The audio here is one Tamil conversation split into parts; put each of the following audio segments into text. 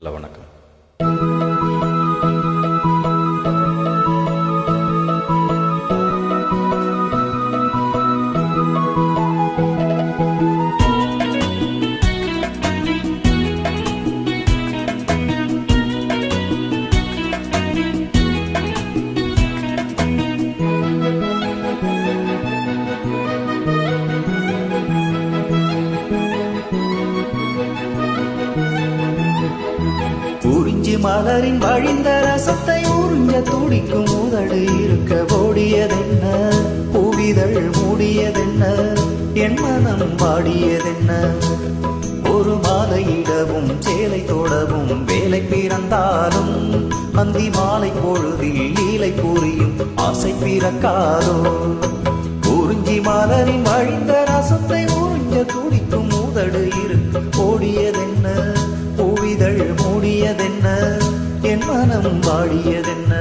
நல்ல வணக்கம். குறிஞ்சி மலரின் வழிந்த ரசத்தை உறிஞ்ச துடிக்கும் உதடு இருக்க ஓடியதென்ன, பூவிதழ் மூடியதென்ன, என் மனம் வாடியதென்ன. ஒரு மாலையிடவும் சேலை தோடவும் வேலை பிறந்தாலும் அந்தி மாலை பொழுதில் லீலை புரியும் ஆசை பிறக்காதோ. குறிஞ்சி மலரின் வழிந்த ரசத்தை உறிஞ்ச துடிக்கும் உதடு இருக்க ஓடியதென்ன, பூவிதழ் மூடியதென்ன, என் மனம் வாடியதென்ன.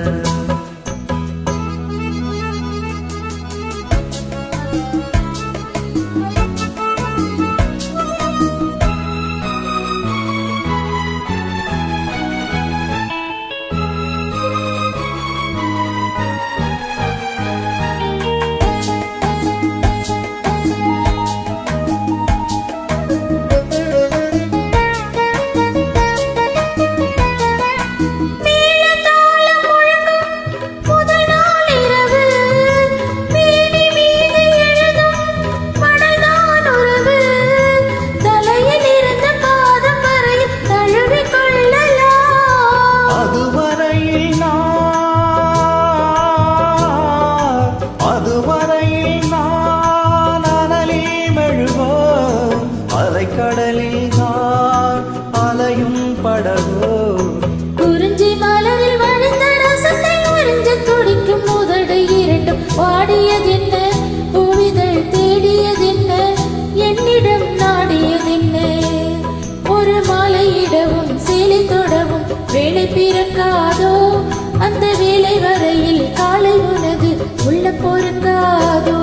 கடலில் நான் அலையும் படகோ. குறிஞ்சி மலரில் வழிந்த ரசத்தை உறிஞ்ச துடிக்கும் உதடு இரண்டும் வாடியதென்ன, பூவிதழ் தேடியதென்ன, என்னிடம் நாடியதென்ன. ஒரு மாலையிடவும் சேலை தொடவும் வேலை பிறக்காதோ, அந்த வேலை வரையில் காலை உனது உள்ள பொறுக்காதோ.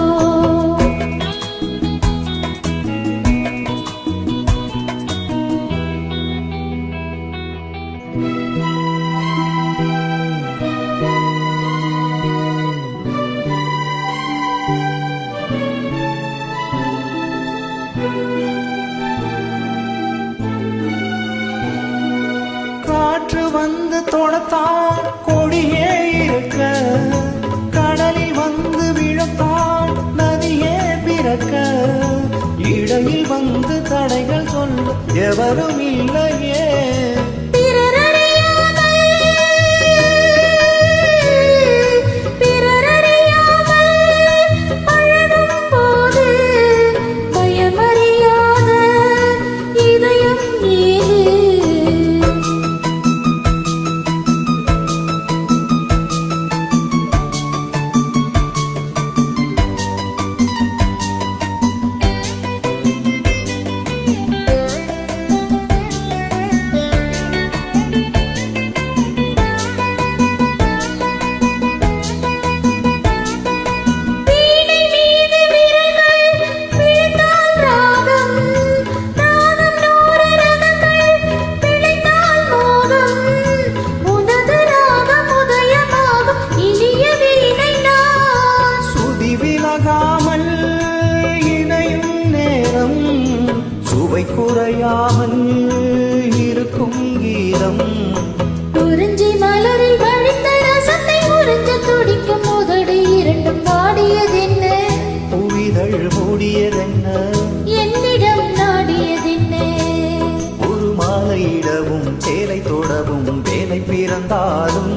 காற்று வந்து தொடத்தான் கொடியே இருக்க, கடலில் வந்து விழத்தான் நதியே பிறக்க, இடையில் வந்து தடைகள் சொல்ல எவரும் இல்லையே. சுவை குறையாமல் இருக்கும் கீதம். குறிஞ்சி மலரில் வழிந்த ரசத்தை உறிஞ்ச துடிக்கும் உதடு இரண்டும் வாடியதென்ன, பூவிதழ் மூடியதென்ன, என்னிடம் நாடியதென்ன. ஒரு மாலையிடவும் சேலை தொடவும் வேலை பிறந்தாலும்